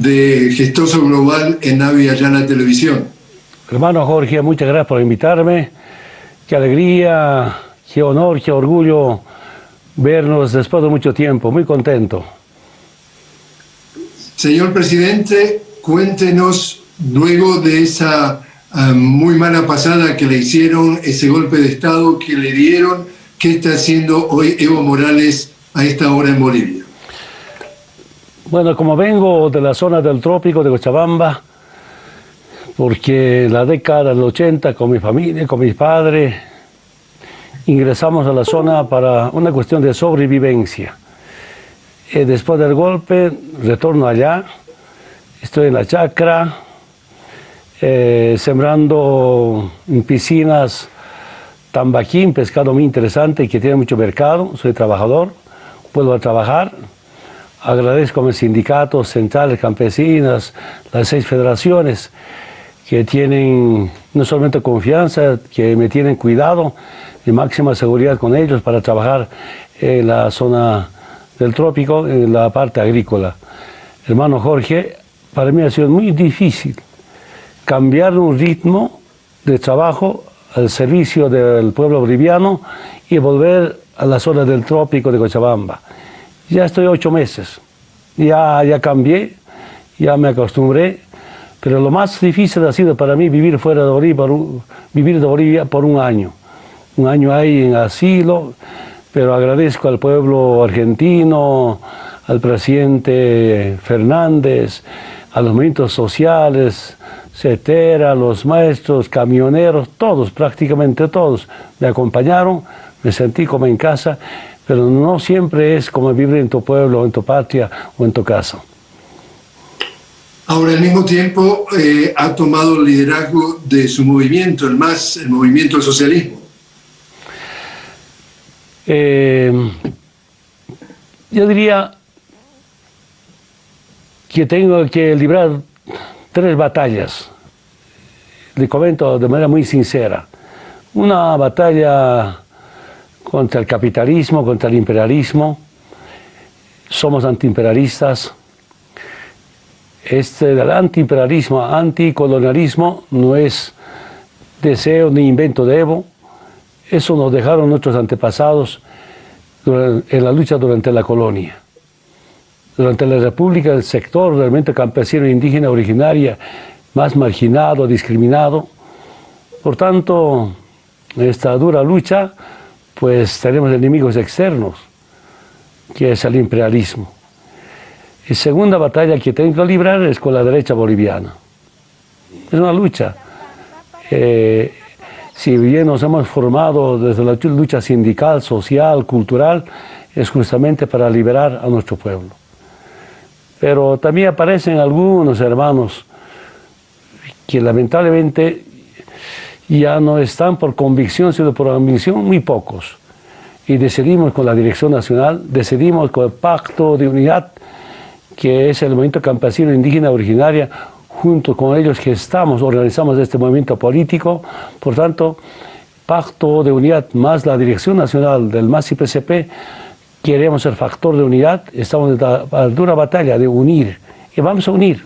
de Gestoso Global en Navi Ayala Televisión. Hermano Jorge, muchas gracias por invitarme. Qué alegría, qué honor, qué orgullo vernos después de mucho tiempo. Muy contento. Señor presidente, cuéntenos, luego de esa muy mala pasada que le hicieron, ese golpe de Estado que le dieron, ¿qué está haciendo hoy Evo Morales a esta hora en Bolivia? Bueno, como vengo de la zona del trópico de Cochabamba, porque en la década del 80 con mi familia, con mis padres, ingresamos a la zona para una cuestión de sobrevivencia. Después del golpe, retorno allá, estoy en la chacra, sembrando en piscinas tambaquín, pescado muy interesante y que tiene mucho mercado. Soy trabajador, vuelvo a trabajar. Agradezco a mis sindicatos, centrales campesinas, las 6 federaciones que tienen no solamente confianza, que me tienen cuidado y máxima seguridad con ellos para trabajar en la zona del trópico, en la parte agrícola. Hermano Jorge, para mí ha sido muy difícil cambiar un ritmo de trabajo al servicio del pueblo boliviano y volver a la zona del trópico de Cochabamba. Ya estoy 8 meses, ya cambié, ya me acostumbré, pero lo más difícil ha sido para mí vivir fuera de Bolivia, por un año. Un año ahí en asilo, pero agradezco al pueblo argentino, al presidente Fernández, a los movimientos sociales, CETERA, los maestros, camioneros, todos, prácticamente todos, me acompañaron, me sentí como en casa, pero no siempre es como vivir en tu pueblo, en tu patria o en tu casa. Ahora, al mismo tiempo, ha tomado el liderazgo de su movimiento, el movimiento del socialismo. Yo diría que tengo que librar 3 batallas. Le comento de manera muy sincera. Una batalla contra el capitalismo, contra el imperialismo. Somos antiimperialistas. Del antiimperialismo, anticolonialismo no es deseo ni invento de Evo. Eso nos dejaron nuestros antepasados en la lucha durante la colonia. Durante la República, el sector realmente campesino e indígena originaria más marginado, discriminado. Por tanto, en esta dura lucha, pues tenemos enemigos externos, que es el imperialismo. Y segunda batalla que tengo que librar es con la derecha boliviana. Es una lucha. Si bien nos hemos formado desde la lucha sindical, social, cultural, es justamente para liberar a nuestro pueblo. Pero también aparecen algunos hermanos que lamentablemente ya no están por convicción, sino por ambición, muy pocos. Y decidimos con la Dirección Nacional, decidimos con el Pacto de Unidad, que es el movimiento campesino indígena originaria, junto con ellos organizamos este movimiento político. Por tanto, Pacto de Unidad más la Dirección Nacional del MAS-IPCP, queremos ser factor de unidad, estamos en la dura batalla de unir, y vamos a unir.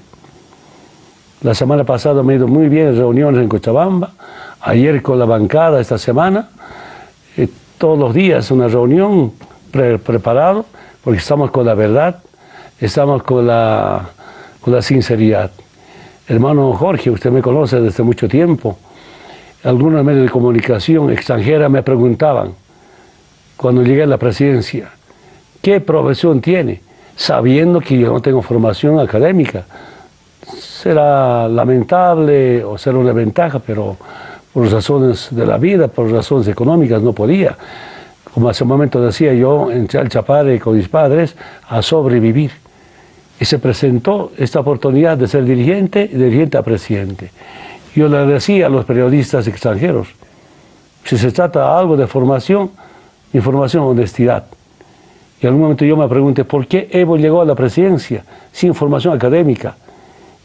La semana pasada me he ido muy bien en reuniones en Cochabamba, ayer con la bancada esta semana, todos los días una reunión preparado, porque estamos con la verdad, estamos con la sinceridad. Hermano Jorge, usted me conoce desde mucho tiempo. Algunos medios de comunicación extranjera me preguntaban, cuando llegué a la presidencia, ¿qué profesión tiene? Sabiendo que yo no tengo formación académica. Será lamentable o será una ventaja, pero por razones de la vida, por razones económicas, no podía. Como hace un momento decía, yo entré al Chapare con mis padres a sobrevivir. Y se presentó esta oportunidad de ser dirigente a presidente. Yo le decía a los periodistas extranjeros, si se trata de algo de formación, información, honestidad. Y en algún momento yo me pregunté, ¿por qué Evo llegó a la presidencia sin formación académica?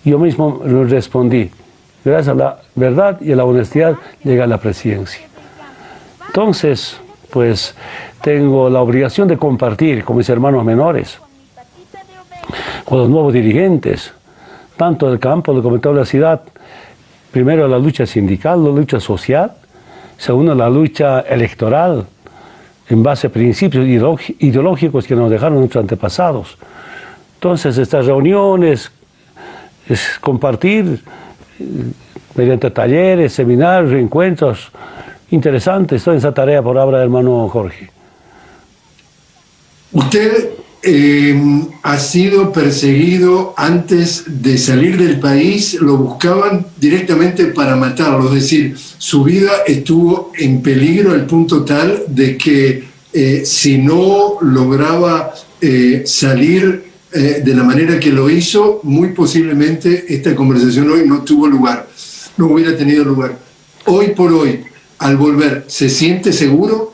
Yo mismo le respondí, gracias a la verdad y a la honestidad llega a la presidencia. Entonces, pues tengo la obligación de compartir con mis hermanos menores, con los nuevos dirigentes, tanto en el campo como en toda la ciudad. Primero la lucha sindical, la lucha social, segundo la lucha electoral, en base a principios ideológicos que nos dejaron nuestros antepasados. Entonces, estas reuniones, es compartir mediante talleres, seminarios, encuentros interesantes. Estoy en esa tarea por obra del hermano Jorge. Usted ha sido perseguido antes de salir del país, lo buscaban directamente para matarlo, es decir, su vida estuvo en peligro al punto tal de que si no lograba salir de la manera que lo hizo, muy posiblemente esta conversación hoy no tuvo lugar, no hubiera tenido lugar. Hoy por hoy, al volver, ¿se siente seguro?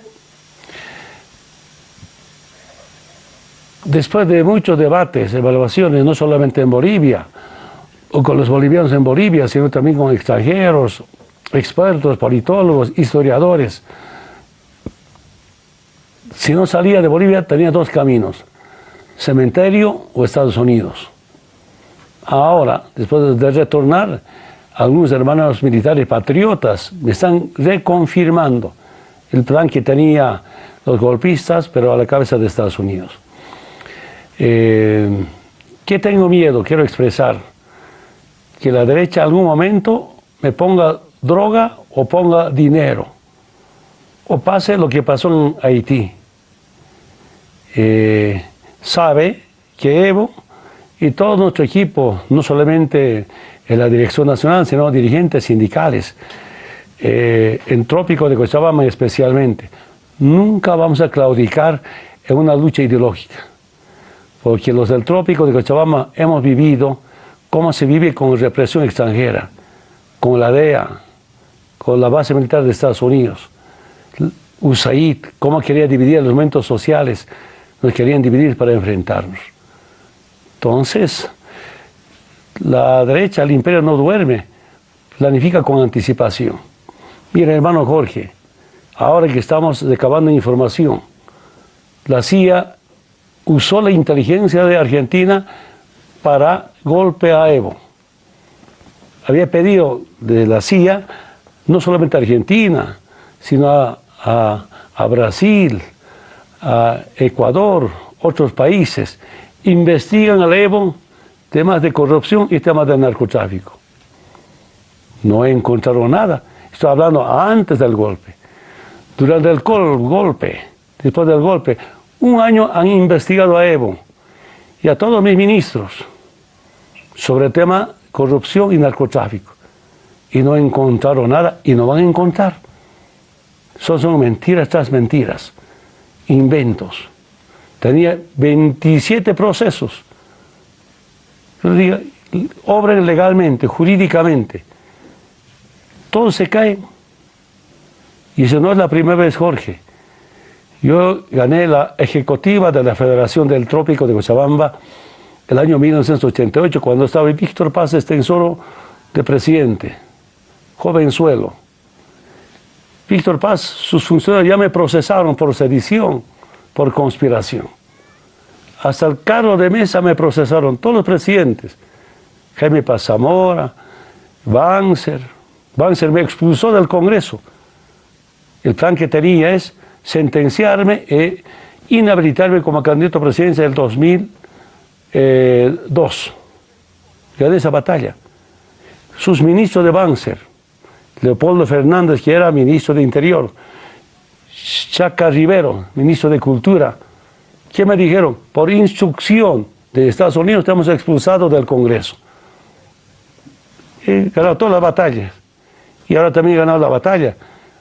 Después de muchos debates, evaluaciones, no solamente en Bolivia, o con los bolivianos en Bolivia, sino también con extranjeros, expertos, politólogos, historiadores. Si no salía de Bolivia, tenía dos caminos: cementerio o Estados Unidos. Ahora, después de retornar, algunos hermanos militares patriotas me están reconfirmando el plan que tenían los golpistas, pero a la cabeza de Estados Unidos. ¿Qué tengo miedo? Quiero expresar que la derecha en algún momento me ponga droga o ponga dinero, o pase lo que pasó en Haití. Sabe que Evo y todo nuestro equipo, no solamente en la dirección nacional, sino dirigentes sindicales, en Trópico de Cochabamba especialmente, nunca vamos a claudicar en una lucha ideológica. Porque los del Trópico de Cochabamba hemos vivido cómo se vive con represión extranjera, con la DEA, con la base militar de Estados Unidos, USAID, cómo quería dividir los momentos sociales, nos querían dividir para enfrentarnos. Entonces, la derecha, el imperio no duerme, planifica con anticipación. Mira, hermano Jorge, ahora que estamos recabando información, la CIA usó la inteligencia de Argentina para golpe a Evo. Había pedido de la CIA, no solamente a Argentina, sino a Brasil, a Ecuador, otros países, investigan al Evo temas de corrupción y temas de narcotráfico. No encontraron nada. Estoy hablando antes del golpe. Durante el golpe, después del golpe, un año han investigado a Evo y a todos mis ministros sobre el tema corrupción y narcotráfico. Y no encontraron nada y no van a encontrar. Son mentiras tras mentiras, inventos. Tenía 27 procesos. Yo digo, obren legalmente, jurídicamente. Todos se caen. Y eso no es la primera vez, Jorge. Yo gané la ejecutiva de la Federación del Trópico de Cochabamba el año 1988, cuando estaba Víctor Paz Estenssoro de presidente, jovenzuelo. Víctor Paz, sus funcionarios ya me procesaron por sedición, por conspiración. Hasta el Carlos de Mesa me procesaron, todos los presidentes. Jaime Paz Zamora, Banzer me expulsó del Congreso. El plan que tenía es sentenciarme e inhabilitarme como candidato a presidencia del 2002. Gané esa batalla. Sus ministros de Banzer, Leopoldo Fernández, que era ministro de Interior, Chaca Rivero, ministro de Cultura, ¿qué me dijeron? Por instrucción de Estados Unidos te hemos expulsado del Congreso. He ganado todas las batallas. Y ahora también he ganado la batalla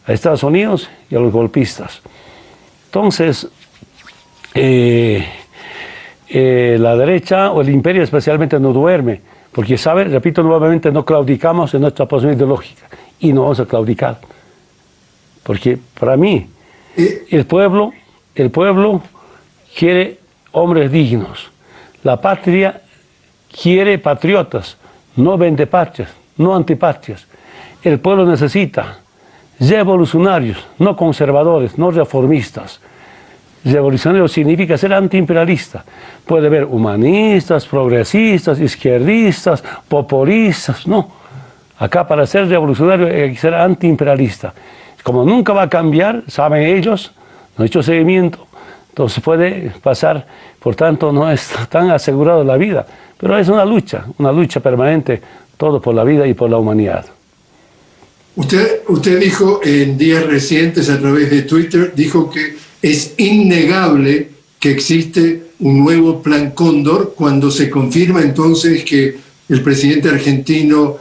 a Estados Unidos y a los golpistas. Entonces, la derecha o el imperio especialmente no duerme, porque sabe, repito nuevamente, no claudicamos en nuestra posición ideológica y no vamos a claudicar. Porque para mí, el pueblo quiere hombres dignos. La patria quiere patriotas, no vendepatrias, no antipatrias. El pueblo necesita revolucionarios, no conservadores, no reformistas. revolucionario significa ser antiimperialista. Puede haber humanistas, progresistas, izquierdistas, populistas, no. Acá para ser revolucionario hay que ser antiimperialista. Como nunca va a cambiar, saben ellos, no han hecho seguimiento, entonces puede pasar, por tanto no es tan asegurado la vida. Pero es una lucha permanente, todo por la vida y por la humanidad. Usted dijo en días recientes a través de Twitter, dijo que es innegable que existe un nuevo Plan Cóndor cuando se confirma entonces que el presidente argentino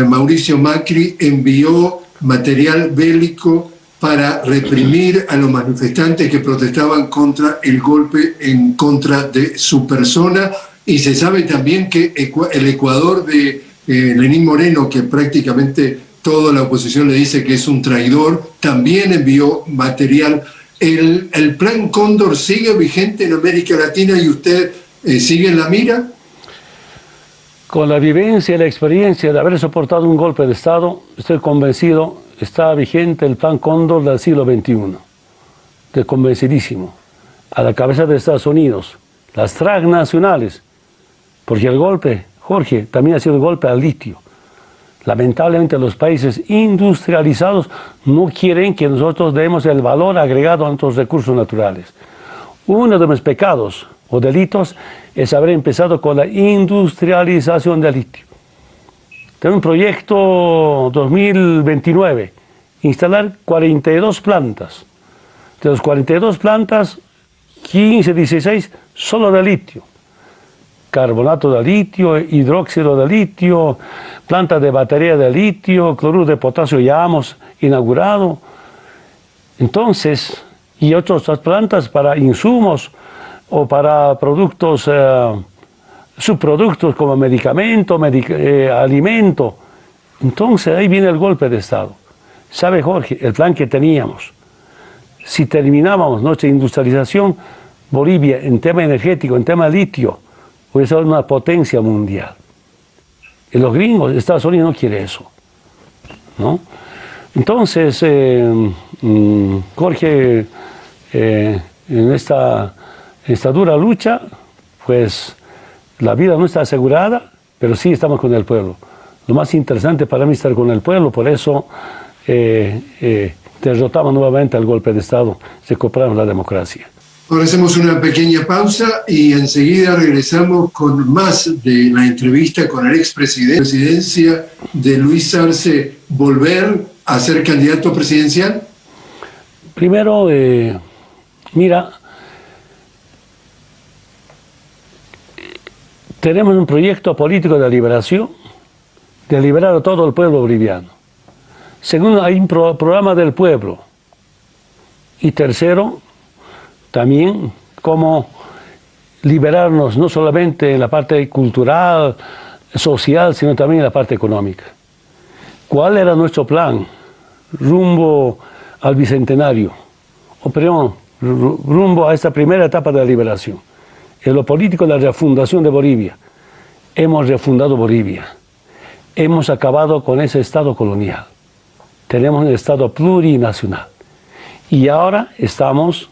Mauricio Macri envió material bélico para reprimir a los manifestantes que protestaban contra el golpe en contra de su persona. Y se sabe también que el Ecuador de Lenín Moreno, que prácticamente toda la oposición le dice que es un traidor, también envió material. ¿El Plan Cóndor sigue vigente en América Latina y usted sigue en la mira? Con la vivencia y la experiencia de haber soportado un golpe de Estado, estoy convencido, está vigente el Plan Cóndor del siglo XXI. Estoy convencidísimo. A la cabeza de Estados Unidos, las transnacionales, porque el golpe, Jorge, también ha sido el golpe al litio. Lamentablemente los países industrializados no quieren que nosotros demos el valor agregado a nuestros recursos naturales. Uno de mis pecados o delitos es haber empezado con la industrialización del litio. Tengo un proyecto 2029, instalar 42 plantas. De los 42 plantas, 15, 16 solo de litio. Carbonato de litio, hidróxido de litio, planta de batería de litio, cloruro de potasio ya hemos inaugurado. Entonces, y otras plantas para insumos o para productos, subproductos como medicamento, alimento. Entonces ahí viene el golpe de Estado. ¿Sabe, Jorge, el plan que teníamos? Si terminábamos nuestra industrialización, Bolivia en tema energético, en tema litio, puede ser una potencia mundial. Y los gringos, Estados Unidos no quiere eso, ¿no? Entonces, Jorge, en esta dura lucha, pues la vida no está asegurada, pero sí estamos con el pueblo. Lo más interesante para mí es estar con el pueblo, por eso derrotamos nuevamente al golpe de Estado, recuperamos la democracia. Ahora hacemos una pequeña pausa y enseguida regresamos con más de la entrevista con el expresidente. ¿Presidencia de Luis Arce volver a ser candidato presidencial? Primero, mira, tenemos un proyecto político de liberación, de liberar a todo el pueblo boliviano. Segundo, hay un programa del pueblo. Y tercero, también cómo liberarnos no solamente en la parte cultural, social, sino también en la parte económica. ¿Cuál era nuestro plan rumbo al Bicentenario? O perdón, rumbo a esta primera etapa de la liberación. En lo político, la refundación de Bolivia. Hemos refundado Bolivia. Hemos acabado con ese Estado colonial. Tenemos un Estado plurinacional. Y ahora estamos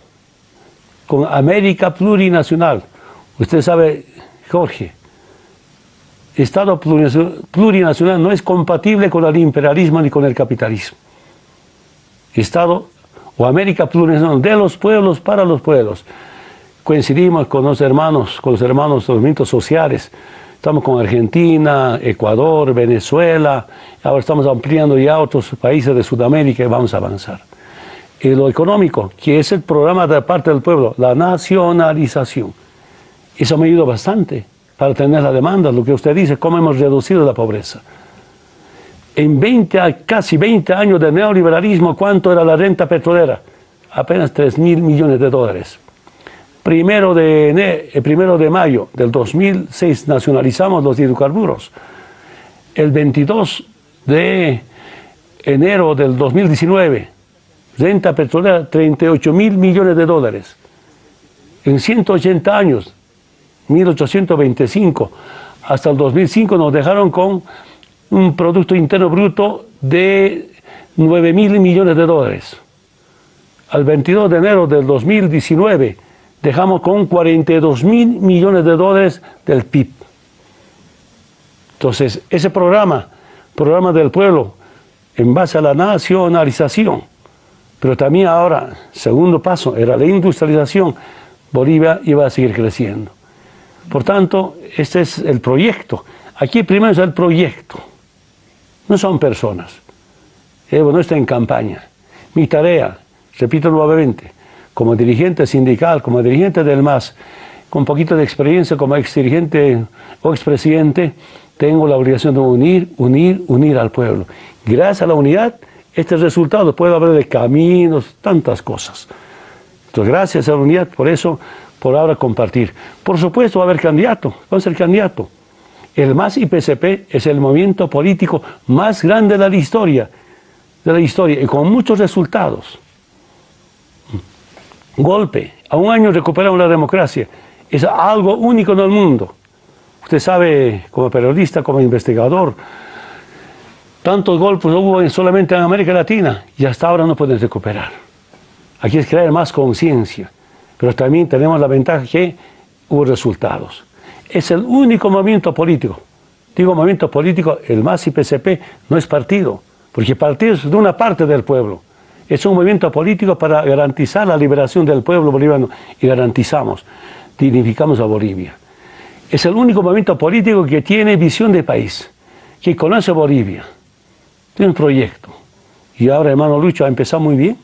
con América plurinacional. Usted sabe, Jorge, Estado plurinacional no es compatible con el imperialismo ni con el capitalismo. Estado o América plurinacional de los pueblos para los pueblos. Coincidimos con los hermanos de los movimientos sociales. Estamos con Argentina, Ecuador, Venezuela. Ahora estamos ampliando ya a otros países de Sudamérica y vamos a avanzar. Y lo económico, que es el programa de parte del pueblo, la nacionalización. Eso me ayudó bastante para tener la demanda, lo que usted dice, cómo hemos reducido la pobreza. En casi 20 años de neoliberalismo, ¿cuánto era la renta petrolera? Apenas $3.000 millones. Primero de mayo del 2006 nacionalizamos los hidrocarburos. El 22 de enero del 2019, renta petrolera, $38.000 millones. En 180 años, 1825 hasta el 2005, nos dejaron con un Producto Interno Bruto de $9.000 millones. al 22 de enero del 2019, dejamos con 42.000 millones de dólares del PIB. Entonces, ese programa del pueblo, en base a la nacionalización, pero también ahora, segundo paso, era la industrialización, Bolivia iba a seguir creciendo. Por tanto, este es el proyecto. Aquí primero es el proyecto, no son personas. Evo no está en campaña. Mi tarea, repito nuevamente, como dirigente sindical, como dirigente del MAS, con un poquito de experiencia como exdirigente o expresidente, tengo la obligación de unir al pueblo. Gracias a la unidad, este resultado, puede haber de caminos, tantas cosas. Entonces, gracias a la unidad, por eso, por ahora compartir. Por supuesto, va a haber candidato, va a ser candidato. El MAS y PCP es el movimiento político más grande de la historia, y con muchos resultados. Golpe, a un año recuperamos la democracia, es algo único en el mundo. Usted sabe, como periodista, como investigador, tantos golpes hubo solamente en América Latina y hasta ahora no pueden recuperar. Aquí es crear más conciencia, pero también tenemos la ventaja que hubo resultados. Es el único movimiento político. Digo movimiento político, el MAS y PCP no es partido, porque partido es de una parte del pueblo. Es un movimiento político para garantizar la liberación del pueblo boliviano y dignificamos a Bolivia. Es el único movimiento político que tiene visión de país, que conoce Bolivia. Tiene un proyecto. Y ahora, hermano Lucho, ha empezado muy bien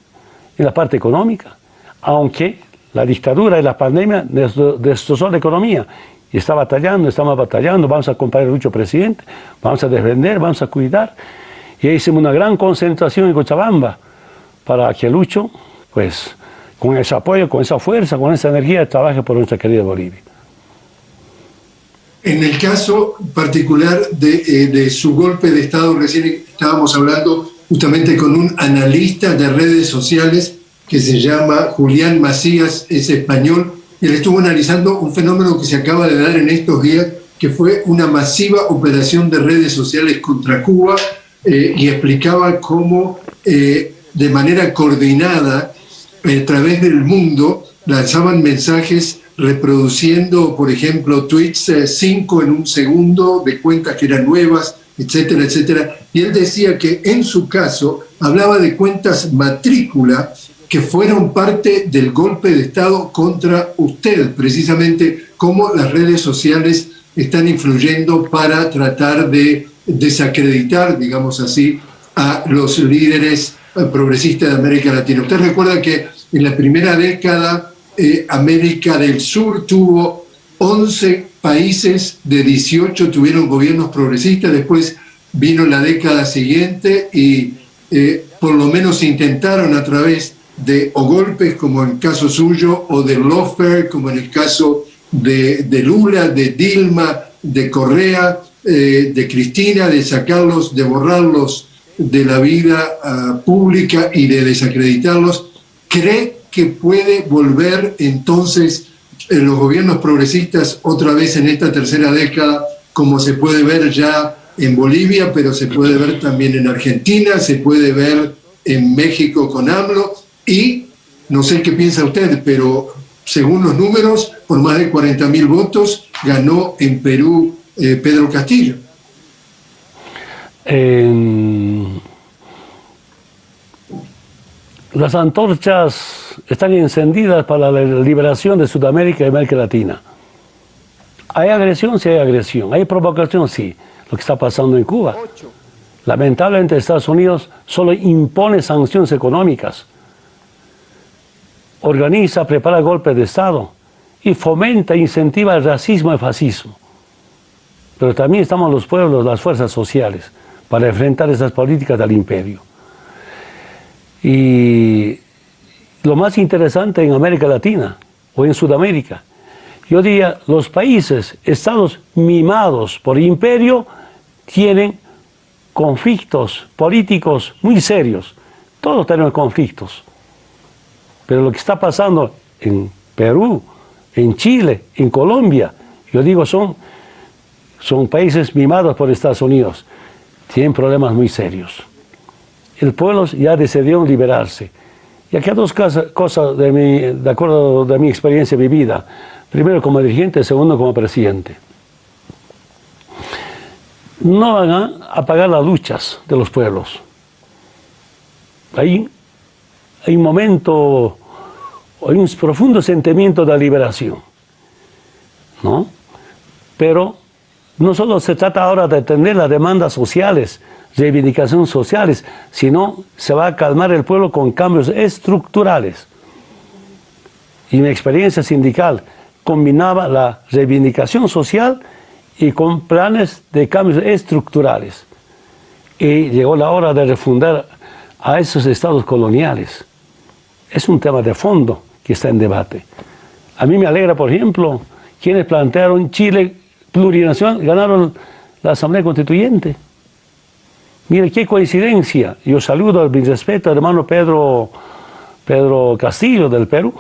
en la parte económica, aunque la dictadura y la pandemia destrozó la economía. Y estamos batallando, vamos a acompañar a Lucho presidente, vamos a defender, vamos a cuidar. Y ahí hicimos una gran concentración en Cochabamba para que Lucho, pues, con ese apoyo, con esa fuerza, con esa energía, trabaje por nuestra querida Bolivia. En el caso particular de su golpe de Estado, recién estábamos hablando justamente con un analista de redes sociales que se llama Julián Macías, es español, y él estuvo analizando un fenómeno que se acaba de dar en estos días, que fue una masiva operación de redes sociales contra Cuba, y explicaba cómo de manera coordinada a través del mundo lanzaban mensajes reproduciendo, por ejemplo, tweets 5 en un segundo de cuentas que eran nuevas, etcétera, etcétera. Y él decía que en su caso hablaba de cuentas matrícula que fueron parte del golpe de Estado contra usted, precisamente cómo las redes sociales están influyendo para tratar de desacreditar, digamos así, a los líderes progresistas de América Latina. Usted recuerda que en la primera década América del Sur tuvo 11 países de 18 tuvieron gobiernos progresistas, después vino la década siguiente y por lo menos intentaron a través de o golpes como en el caso suyo o de lawfare como en el caso de Lula, de Dilma, de Correa, de Cristina, de sacarlos, de borrarlos de la vida pública y de desacreditarlos. ¿Cree que puede volver entonces los gobiernos progresistas otra vez en esta tercera década, como se puede ver ya en Bolivia, pero se puede ver también en Argentina, se puede ver en México con AMLO? Y no sé qué piensa usted, pero según los números, por más de 40.000 votos, ganó en Perú Pedro Castillo. Las antorchas están encendidas para la liberación de Sudamérica y América Latina. ¿Hay agresión? Sí hay agresión. ¿Hay provocación? Sí. Lo que está pasando en Cuba. Lamentablemente Estados Unidos solo impone sanciones económicas, organiza, prepara golpes de Estado y fomenta e incentiva el racismo y el fascismo. Pero también estamos los pueblos, las fuerzas sociales, para enfrentar esas políticas del imperio. Y lo más interesante en América Latina o en Sudamérica, yo diría, los países, estados mimados por imperio, tienen conflictos políticos muy serios. Todos tenemos conflictos. Pero lo que está pasando en Perú, en Chile, en Colombia, yo digo, son países mimados por Estados Unidos. Tienen problemas muy serios. El pueblo ya decidió liberarse. Y aquí hay dos cosas de acuerdo de mi experiencia vivida. Primero como dirigente, segundo como presidente. No van a apagar las luchas de los pueblos. Hay un momento, hay un profundo sentimiento de liberación, ¿no? Pero no solo se trata ahora de atender las demandas sociales, reivindicaciones sociales, sino se va a calmar el pueblo con cambios estructurales. Y mi experiencia sindical combinaba la reivindicación social y con planes de cambios estructurales. Y llegó la hora de refundar a esos estados coloniales. Es un tema de fondo que está en debate. A mí me alegra, por ejemplo, quienes plantearon Chile plurinacional, ganaron la Asamblea Constituyente. Mire qué coincidencia. Yo saludo al mi respeto al hermano Pedro Castillo del Perú.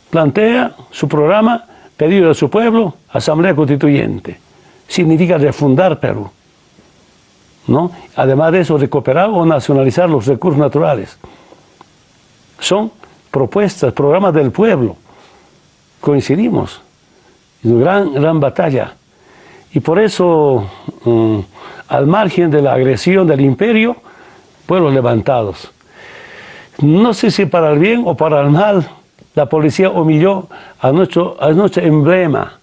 Plantea su programa, pedido de su pueblo, Asamblea Constituyente. Significa refundar Perú, ¿no? Además de eso, recuperar o nacionalizar los recursos naturales. Son propuestas, programas del pueblo. Coincidimos. Es una gran batalla. Y por eso, al margen de la agresión del imperio, pueblos levantados. No sé si para el bien o para el mal, la policía humilló a nuestro emblema,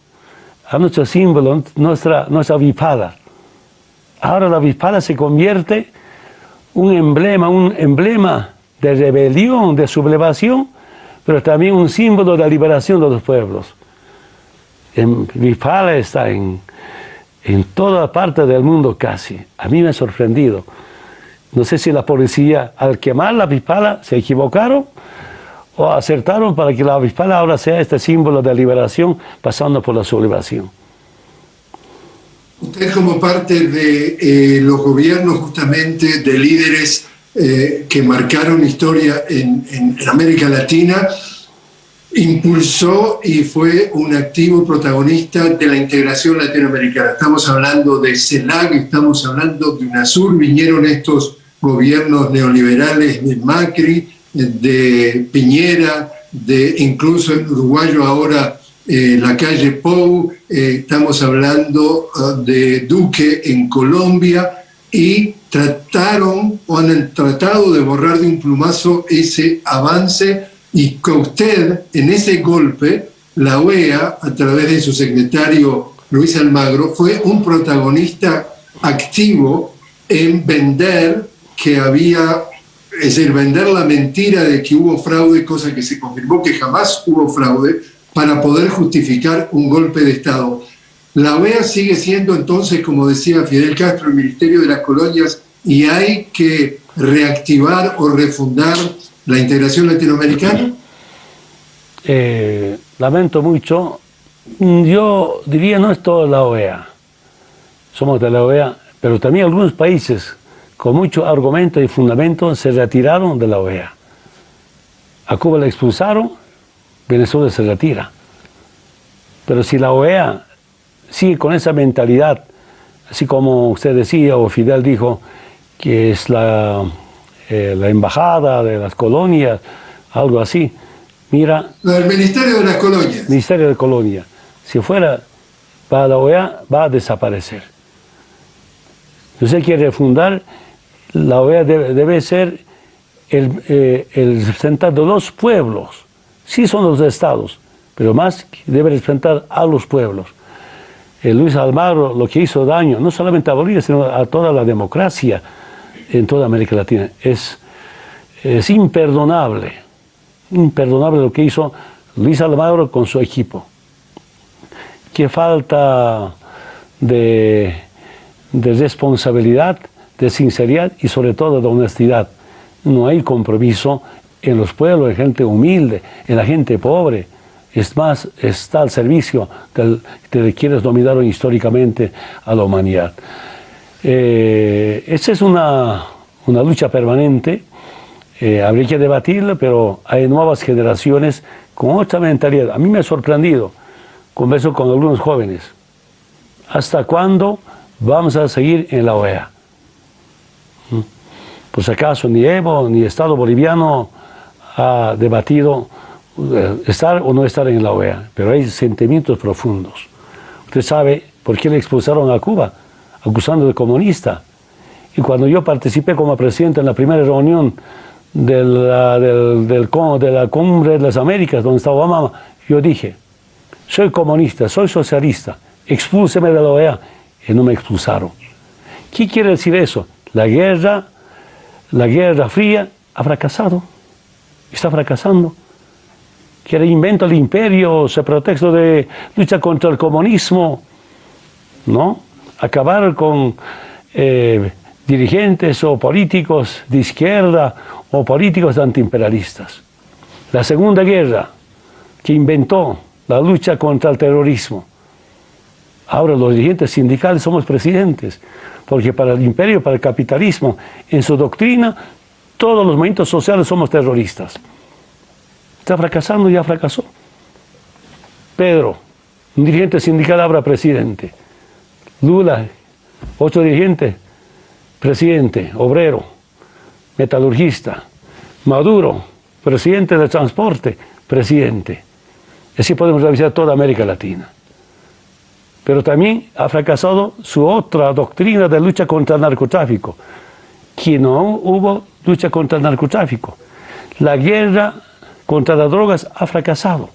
a nuestro símbolo, nuestra avispada. Ahora la avispada se convierte en un emblema de rebelión, de sublevación, pero también un símbolo de liberación de los pueblos. Avispada está en toda parte del mundo casi. A mí me ha sorprendido. No sé si la policía, al quemar la avispada, se equivocaron o acertaron para que la avispada ahora sea este símbolo de liberación pasando por la sublevación. Usted como parte de los gobiernos justamente de líderes que marcaron historia en América Latina, impulsó y fue un activo protagonista de la integración latinoamericana. Estamos hablando de CELAC, estamos hablando de UNASUR, vinieron estos gobiernos neoliberales de Macri, de Piñera, de incluso en uruguayo ahora Lacalle Pou, estamos hablando de Duque en Colombia, y trataron o han tratado de borrar de un plumazo ese avance, y que usted en ese golpe, la OEA, a través de su secretario Luis Almagro, fue un protagonista activo en vender vender la mentira de que hubo fraude, cosa que se confirmó que jamás hubo fraude, para poder justificar un golpe de Estado. La OEA sigue siendo entonces, como decía Fidel Castro, el Ministerio de las Colonias, y hay que reactivar o refundar la integración latinoamericana. Lamento mucho. Yo diría no es toda la OEA. Somos de la OEA, pero también algunos países con mucho argumento y fundamento se retiraron de la OEA. A Cuba la expulsaron, Venezuela se retira. Pero si la OEA sigue con esa mentalidad, así como usted decía o Fidel dijo, que es la embajada de las colonias, algo así, mira... El Ministerio de las Colonias. Ministerio de Colonia. Si fuera para la OEA, va a desaparecer. Si usted quiere refundar, la OEA debe ser el representante de los pueblos. Sí son los estados, pero más debe representar a los pueblos. Luis Almagro lo que hizo daño, no solamente a Bolivia, sino a toda la democracia en toda América Latina. Es imperdonable lo que hizo Luis Almagro con su equipo. Qué falta de responsabilidad, de sinceridad y sobre todo de honestidad. No hay compromiso en los pueblos, en gente humilde, en la gente pobre. Es más, está al servicio de quienes dominaron históricamente a la humanidad. Esta es una lucha permanente, habría que debatirla, pero hay nuevas generaciones con otra mentalidad. A mí me ha sorprendido, converso con algunos jóvenes, ¿hasta cuándo vamos a seguir en la OEA? Por si acaso, ni Evo, ni Estado boliviano ha debatido estar o no estar en la OEA, pero hay sentimientos profundos. Usted sabe por qué le expulsaron a Cuba, acusando de comunista. Y cuando yo participé como presidente en la primera reunión de la Cumbre de las Américas, donde estaba Obama, yo dije, soy comunista, soy socialista, expúlseme de la OEA. Y no me expulsaron. ¿Qué quiere decir eso? La Guerra Fría ha fracasado, está fracasando. Que el invento del imperio, ese pretexto de lucha contra el comunismo, ¿no? Acabar con dirigentes o políticos de izquierda o políticos antiimperialistas. La Segunda Guerra, que inventó la lucha contra el terrorismo. Ahora los dirigentes sindicales somos presidentes, porque para el imperio, para el capitalismo, en su doctrina, todos los movimientos sociales somos terroristas. Está fracasando, ya fracasó. Pedro, un dirigente sindical, ahora presidente. Lula, otro dirigente, presidente, obrero, metalurgista. Maduro, presidente de transporte, presidente. Y así podemos revisar toda América Latina. Pero también ha fracasado su otra doctrina de lucha contra el narcotráfico, que no hubo lucha contra el narcotráfico. La guerra contra las drogas ha fracasado.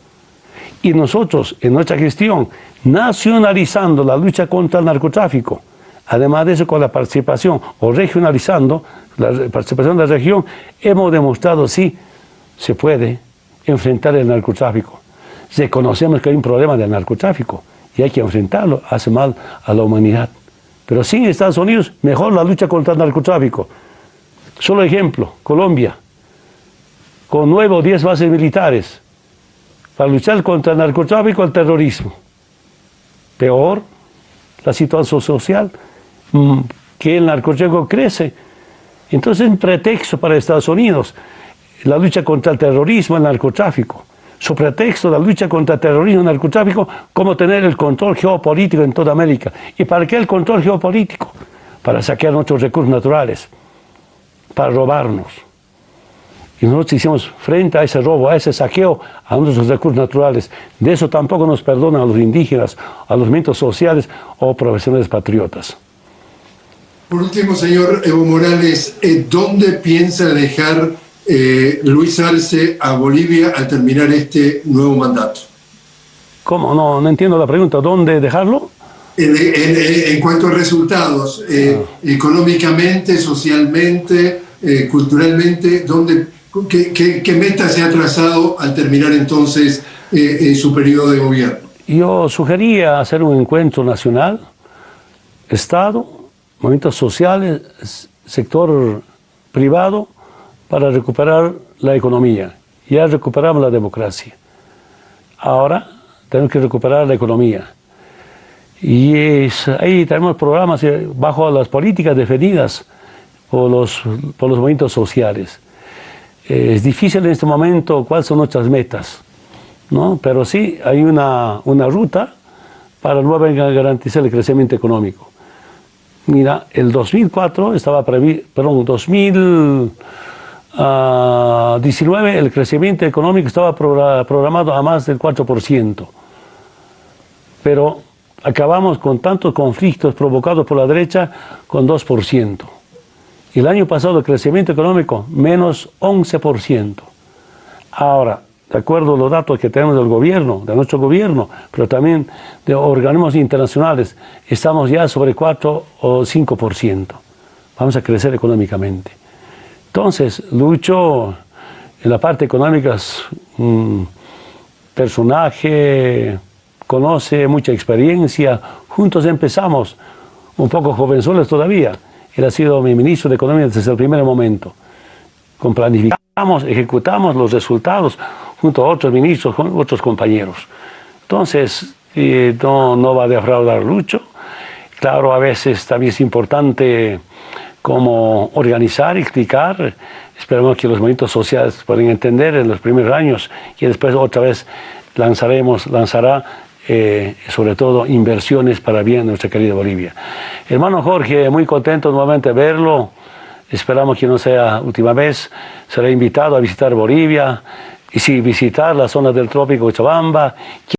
Y nosotros, en nuestra gestión, nacionalizando la lucha contra el narcotráfico, además de eso, con la participación o regionalizando la participación de la región, hemos demostrado sí se puede enfrentar el narcotráfico. Reconocemos que hay un problema del narcotráfico y hay que enfrentarlo, hace mal a la humanidad. Pero sin Estados Unidos, mejor la lucha contra el narcotráfico. Solo ejemplo, Colombia, con 9 o 10 bases militares para luchar contra el narcotráfico y el terrorismo. Peor, la situación social, que el narcotráfico crece. Entonces, un pretexto para Estados Unidos, la lucha contra el terrorismo y el narcotráfico. Su pretexto, la lucha contra el terrorismo y el narcotráfico, cómo tener el control geopolítico en toda América. ¿Y para qué el control geopolítico? Para saquear nuestros recursos naturales, para robarnos. Y nosotros hicimos frente a ese robo, a ese saqueo a nuestros recursos naturales. De eso tampoco nos perdonan a los indígenas, a los movimientos sociales o profesionales patriotas. Por último, señor Evo Morales, ¿dónde piensa dejar Luis Arce a Bolivia al terminar este nuevo mandato? ¿Cómo? No entiendo la pregunta. ¿Dónde dejarlo? En cuanto a resultados, económicamente, socialmente, culturalmente, ¿qué meta se ha trazado al terminar entonces su periodo de gobierno? Yo sugería hacer un encuentro nacional, Estado, movimientos sociales, sector privado, para recuperar la economía. Ya recuperamos la democracia. Ahora tenemos que recuperar la economía. Y ahí tenemos programas bajo las políticas definidas por los movimientos sociales. Es difícil en este momento cuáles son nuestras metas, ¿no? Pero sí hay una ruta para luego garantizar el crecimiento económico. Mira, el 2004 estaba previsto, perdón, 2019 el crecimiento económico estaba programado a más del 4%. Pero acabamos con tantos conflictos provocados por la derecha con 2%. Y el año pasado el crecimiento económico menos 11%. Ahora, de acuerdo a los datos que tenemos del gobierno, de nuestro gobierno, pero también de organismos internacionales, estamos ya sobre 4 o 5%. Vamos a crecer económicamente. Entonces, Lucho, en la parte económica, es un personaje, conoce mucha experiencia. Juntos empezamos, un poco jovenzuelos todavía. Él ha sido mi ministro de Economía desde el primer momento. Planificamos, ejecutamos los resultados junto a otros ministros, con otros compañeros. Entonces, no va a defraudar Lucho. Claro, a veces también es importante como organizar, explicar. Esperamos que los movimientos sociales puedan entender en los primeros años y después otra vez lanzará sobre todo inversiones para bien de nuestra querida Bolivia. Hermano Jorge, muy contento nuevamente de verlo. Esperamos que no sea última vez. Será invitado a visitar Bolivia y sí, visitar la zona del trópico de Cochabamba.